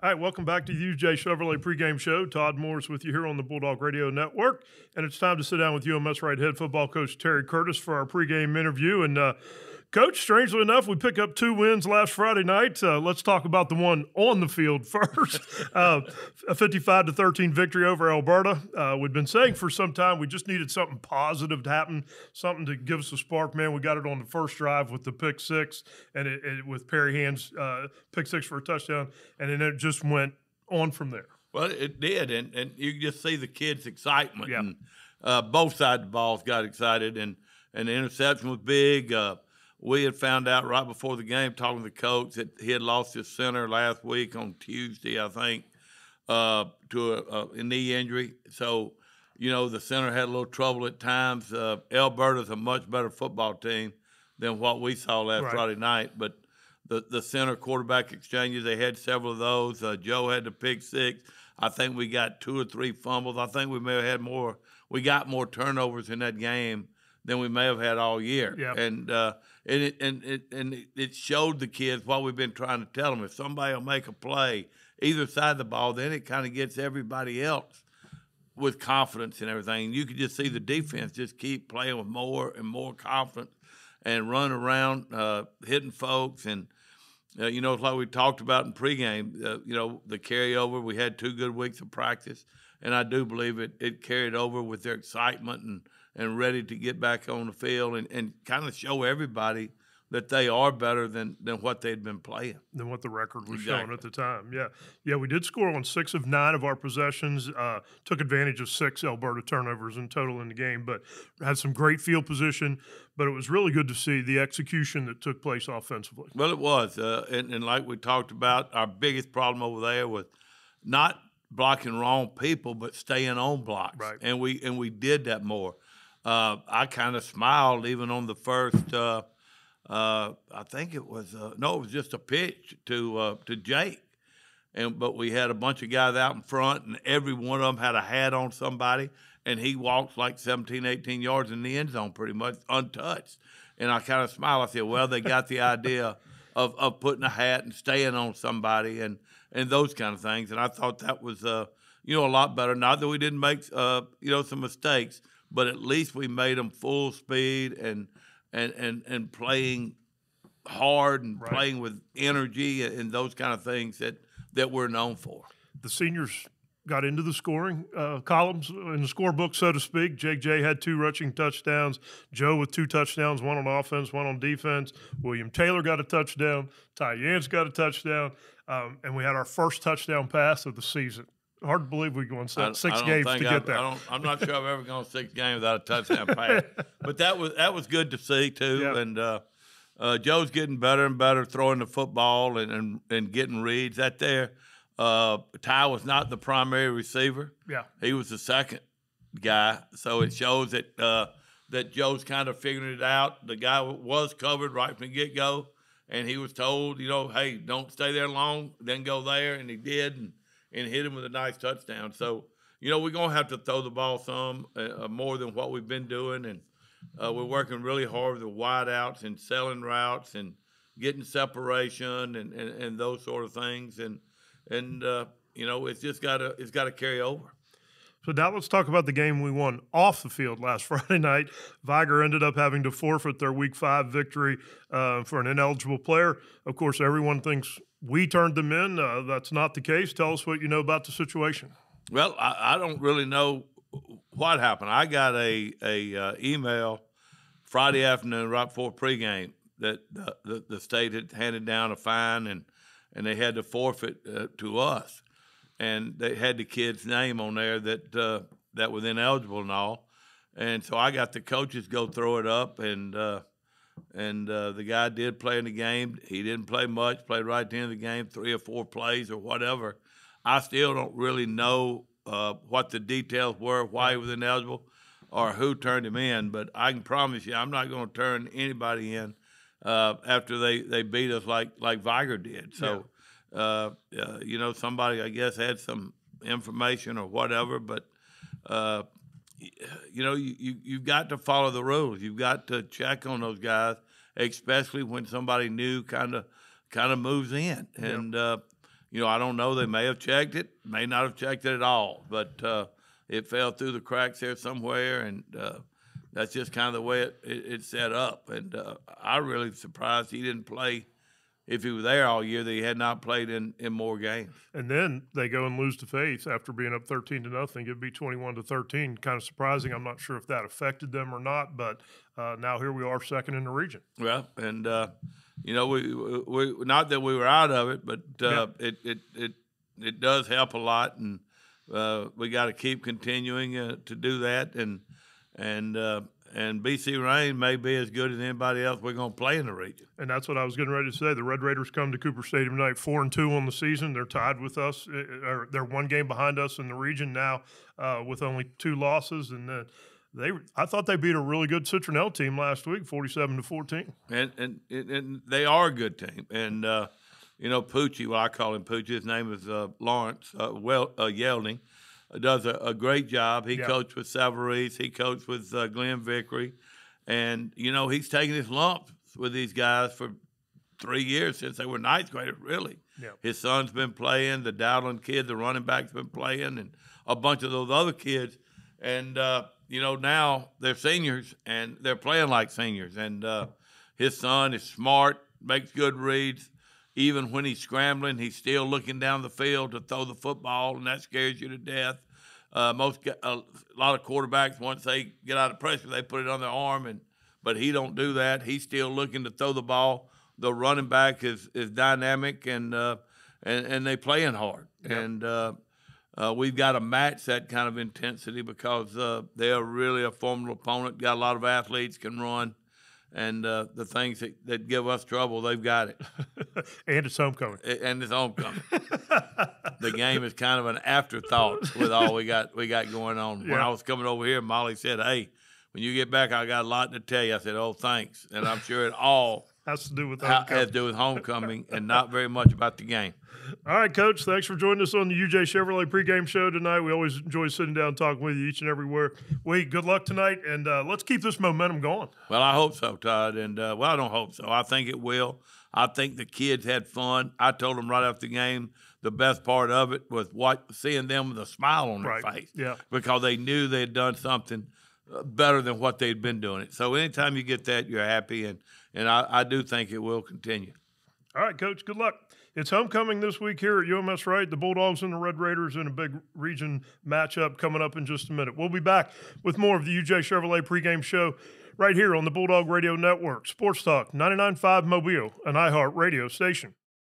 All right, welcome back to the UJ Chevrolet pregame show. Todd Morris with you here on the Bulldog Radio Network. And it's time to sit down with UMS-Wright head football coach Terry Curtis for our pregame interview. And, Coach, strangely enough, we pick up 2 wins last Friday night. Let's talk about the one on the field first. A 55-13 victory over Alberta. We've been saying for some time we just needed something positive to happen, something to give us a spark. Man, we got it on the first drive with the pick six, and it with Perry Hand's pick six for a touchdown, and then it just went on from there. Well, it did, and you can just see the kids' excitement. Yeah. And both sides of the balls got excited, and the interception was big. We had found out right before the game, talking to the coach, that he had lost his center last week on Tuesday, I think, to a knee injury. So, the center had a little trouble at times. Alberta's a much better football team than what we saw last Friday night. But the center quarterback exchanges, they had several of those. Joe had the pick six. I think we got 2 or 3 fumbles. I think we may have had more. We got more turnovers in that game than we may have had all year. Yep. And it showed the kids what we've been trying to tell them. If somebody will make a play either side of the ball, then it kind of gets everybody else with confidence and everything. You could just see the defense just keep playing with more and more confidence and run around, hitting folks. And, it's like we talked about in pregame, the carryover. We had 2 good weeks of practice, and I do believe it carried over with their excitement and ready to get back on the field and kind of show everybody that they are better than what they'd been playing. Than what the record was showing at the time. Yeah, we did score on 6 of 9 of our possessions, took advantage of 6 Alberta turnovers in total in the game, but had some great field position. But it was really good to see the execution that took place offensively. Well, it was. And like we talked about, our biggest problem over there was not blocking wrong people, but staying on blocks. Right. And we did that more. I kind of smiled even on the first. I think it was it was just a pitch to Jake, but we had a bunch of guys out in front, and every one of them had a hat on somebody, and he walked like 17, 18 yards in the end zone, pretty much untouched. And I kind of smiled. I said, "Well, they got the idea of putting a hat and staying on somebody, and those kind of things." And I thought that was a lot better. Not that we didn't make some mistakes, but at least we made them full speed and playing hard and playing with energy and those kind of things that we're known for. The seniors got into the scoring columns in the scorebook, so to speak. Jake J had 2 rushing touchdowns. Joe with 2 touchdowns, 1 on offense, 1 on defense. William Taylor got a touchdown. Ty Yance got a touchdown. And we had our first touchdown pass of the season. Hard to believe we're going 6 games to get that. I'm not sure I've ever gone 6 games without a touchdown pass. But that was good to see too. Yeah. And Joe's getting better and better throwing the football and getting reads. That there, Ty was not the primary receiver. Yeah, he was the second guy. So it shows that Joe's kind of figuring it out. The guy was covered right from the get go, and he was told, hey, don't stay there long, then go there, and he did. And hit him with a nice touchdown. So, we're going to have to throw the ball some more than what we've been doing. And we're working really hard with the wide outs and selling routes and getting separation and those sort of things. And it's just got to carry over. So now let's talk about the game we won off the field last Friday night. Viger ended up having to forfeit their Week 5 victory for an ineligible player. Of course, everyone thinks we turned them in. That's not the case. Tell us what you know about the situation. Well, I don't really know what happened. I got a email Friday afternoon right before pregame that the state had handed down a fine and they had to forfeit to us. And they had the kid's name on there that was ineligible and all. And so I got the coaches go throw it up, and the guy did play in the game. He didn't play much, played right at the end of the game, 3 or 4 plays or whatever. I still don't really know what the details were, why he was ineligible, or who turned him in. But I can promise you I'm not going to turn anybody in after they beat us like Viger did. So, somebody, I guess, had some information or whatever, but you've got to follow the rules. You've got to check on those guys, especially when somebody new kind of moves in. And I don't know. They may have checked it, may not have checked it at all, but it fell through the cracks there somewhere, and that's just kind of the way it's set up. And I'm really surprised he didn't play. If he was there all year, that he had not played in more games. And then they go and lose to Faith after being up 13-0. It beat 21-13. Kind of surprising. I'm not sure if that affected them or not, but now here we are, second in the region. Well, and we not that we were out of it, but it does help a lot, and we got to keep continuing to do that. And BC Rain may be as good as anybody else we're going to play in the region. And that's what I was getting ready to say. The Red Raiders come to Cooper Stadium tonight, 4-2 on the season. They're tied with us. They're one game behind us in the region now with only 2 losses. And I thought they beat a really good Citronelle team last week, 47-14. And they are a good team. And, Poochie, well, I call him Poochie. His name is Lawrence Yelding. Does a great job. He coached with Savarese. He coached with Glenn Vickery. And, he's taken his lumps with these guys for 3 years since they were ninth graders, really. Yeah. His son's been playing. The Dowdland kid, the running back's been playing, and a bunch of those other kids. And, now they're seniors, and they're playing like seniors. And his son is smart, makes good reads. Even when he's scrambling, he's still looking down the field to throw the football, and that scares you to death. A lot of quarterbacks, once they get out of pressure, they put it on their arm, but he don't do that. He's still looking to throw the ball. The running back is dynamic, and they playing hard. Yep. And we've got to match that kind of intensity because they're really a formidable opponent. Got a lot of athletes, can run. And the things that give us trouble, they've got it. And it's homecoming. The game is kind of an afterthought with all we got going on. Yeah. When I was coming over here, Molly said, "Hey, when you get back, I got a lot to tell you." I said, "Oh, thanks." And I'm sure it all has to do with homecoming and not very much about the game. All right, Coach, thanks for joining us on the UJ Chevrolet pregame show tonight. We always enjoy sitting down and talking with you each and everywhere. Good luck tonight, and let's keep this momentum going. Well, I hope so, Todd. And, I don't hope so. I think it will. I think the kids had fun. I told them right after the game the best part of it was seeing them with a smile on their face because they knew they had done something better than what they'd been doing it. So anytime you get that, you're happy, and I do think it will continue. All right, Coach, good luck. It's homecoming this week here at UMS-Wright. The Bulldogs and the Red Raiders in a big region matchup coming up in just a minute. We'll be back with more of the UJ Chevrolet pregame show right here on the Bulldog Radio Network. Sports Talk 99.5 Mobile, an iHeart radio station.